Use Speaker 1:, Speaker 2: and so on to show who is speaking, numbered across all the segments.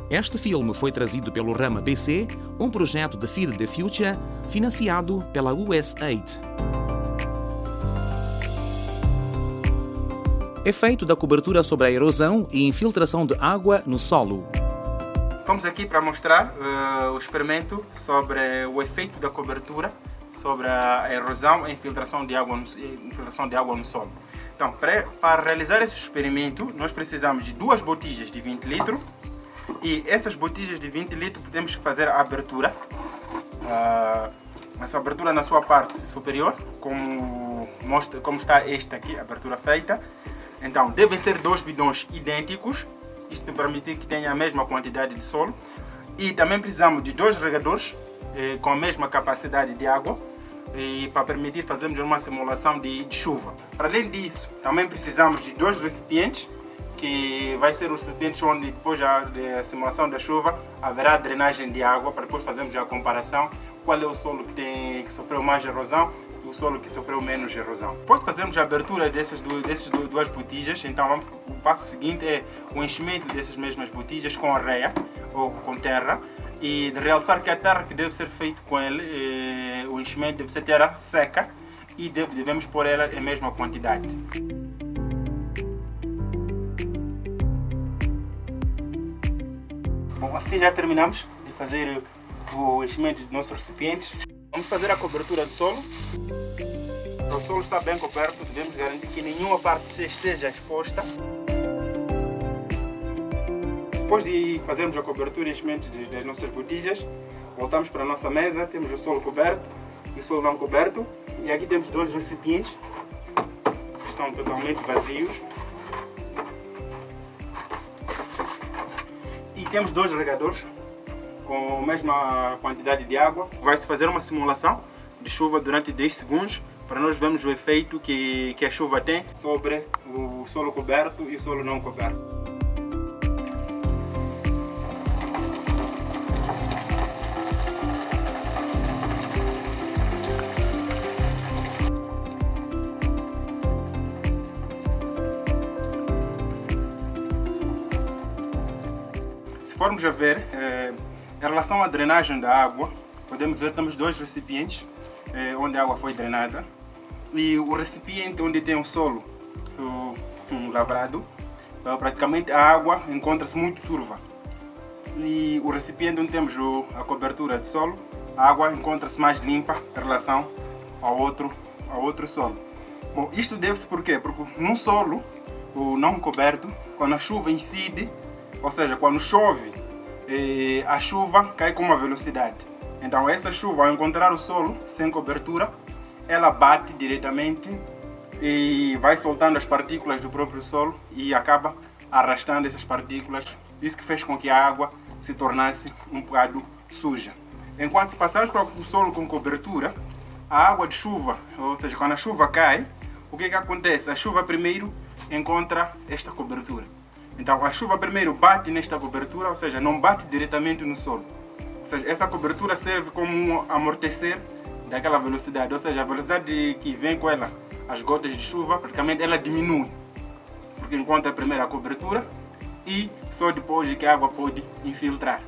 Speaker 1: Este filme foi trazido pelo Rama BC, um projeto de Feed the Future, financiado pela USAID. Efeito da cobertura sobre a erosão e infiltração de água no solo.
Speaker 2: Estamos aqui para mostrar o experimento sobre o efeito da cobertura sobre a erosão e infiltração de água no solo. Então, para realizar esse experimento, nós precisamos de duas botijas de 20 litros e essas botijas de 20 litros temos que fazer a abertura. Essa abertura na sua parte superior, como está esta aqui, a abertura feita. Então, devem ser dois bidões idênticos, isto permite que tenha a mesma quantidade de solo. E também precisamos de dois regadores com a mesma capacidade de água e para permitir fazermos uma simulação de chuva. Para além disso, também precisamos de dois recipientes, que vai ser os recipientes onde depois da simulação da chuva haverá drenagem de água, para depois fazermos a comparação qual é o solo que sofreu mais erosão e o solo que sofreu menos erosão. Depois de fazermos a abertura dessas duas botijas, então o passo seguinte é o enchimento dessas mesmas botijas com areia ou com terra, e de realçar que a terra que deve ser feito com ele, o enchimento deve ser terra seca e devemos pôr ela em mesma quantidade. Bom, assim já terminamos de fazer o enchimento dos nossos recipientes. Vamos fazer a cobertura do solo. Para o solo estar bem coberto, devemos garantir que nenhuma parte esteja exposta. Depois de fazermos a cobertura e enchimento das nossas botijas, voltamos para a nossa mesa, temos o solo coberto e o solo não coberto. E aqui temos dois recipientes que estão totalmente vazios. E temos dois regadores com a mesma quantidade de água. Vai-se fazer uma simulação de chuva durante 10 segundos para nós vermos o efeito que a chuva tem sobre o solo coberto e o solo não coberto. Se formos a ver, em relação à drenagem da água, podemos ver que temos dois recipientes onde a água foi drenada, e o recipiente onde tem o solo lavrado, praticamente a água encontra-se muito turva, e o recipiente onde temos a cobertura de solo, a água encontra-se mais limpa em relação ao outro solo. Bom, isto deve-se por quê? Porque no solo não coberto, quando a chuva incide, ou seja, quando chove, a chuva cai com uma velocidade. Então essa chuva, ao encontrar o solo sem cobertura, ela bate diretamente e vai soltando as partículas do próprio solo e acaba arrastando essas partículas. Isso que fez com que a água se tornasse um bocado suja. Enquanto se passarmos para o solo com cobertura, a água de chuva, ou seja, quando a chuva cai, o que acontece? A chuva primeiro encontra esta cobertura. Então a chuva primeiro bate nesta cobertura, ou seja, não bate diretamente no solo. Ou seja, essa cobertura serve como um amortecer daquela velocidade, ou seja, a velocidade que vem com ela, as gotas de chuva, praticamente ela diminui. Porque encontra primeiro a cobertura e só depois que a água pode infiltrar.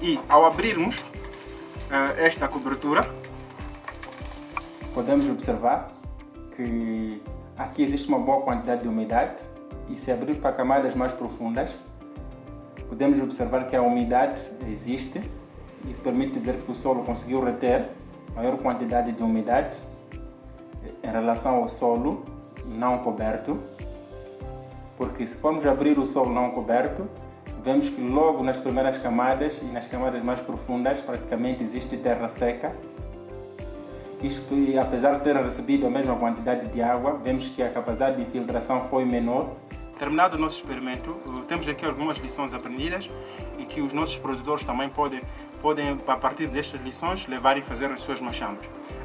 Speaker 2: E ao abrirmos esta cobertura, podemos observar que aqui existe uma boa quantidade de umidade. E se abrirmos para camadas mais profundas, podemos observar que a umidade existe. Isso permite dizer que o solo conseguiu reter maior quantidade de umidade em relação ao solo não coberto. Porque se formos abrir o solo não coberto, vemos que logo nas primeiras camadas e nas camadas mais profundas praticamente existe terra seca. Isto, apesar de ter recebido a mesma quantidade de água, vemos que a capacidade de infiltração foi menor. Terminado o nosso experimento, temos aqui algumas lições aprendidas e que os nossos produtores também podem, a partir destas lições, levar e fazer as suas machamas.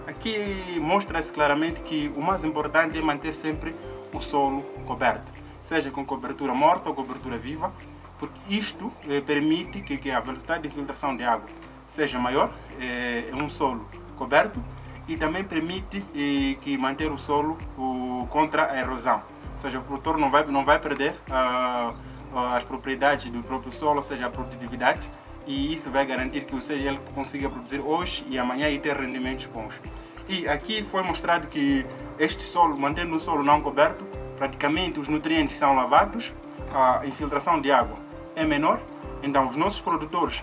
Speaker 2: Aqui mostra-se claramente que o mais importante é manter sempre o solo coberto, seja com cobertura morta ou cobertura viva, porque isto permite que a velocidade de infiltração de água seja maior em um solo coberto e também permite que manter o solo contra a erosão. Ou seja, o produtor não vai perder as propriedades do próprio solo, ou seja, a produtividade, e isso vai garantir que ele consiga produzir hoje e amanhã e ter rendimentos bons. E aqui foi mostrado que este solo, mantendo o solo não coberto, praticamente os nutrientes são lavados, a infiltração de água é menor, então os nossos produtores,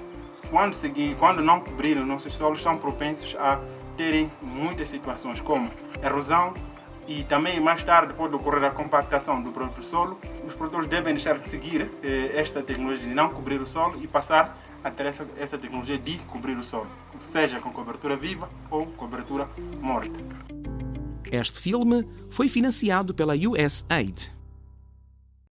Speaker 2: quando não cobrirem os nossos solos, são propensos a terem muitas situações como erosão, e também mais tarde pode ocorrer a compactação do próprio solo. Os produtores devem deixar de seguir esta tecnologia de não cobrir o solo e passar a ter essa tecnologia de cobrir o solo, seja com cobertura viva ou cobertura morta.
Speaker 1: Este filme foi financiado pela USAID.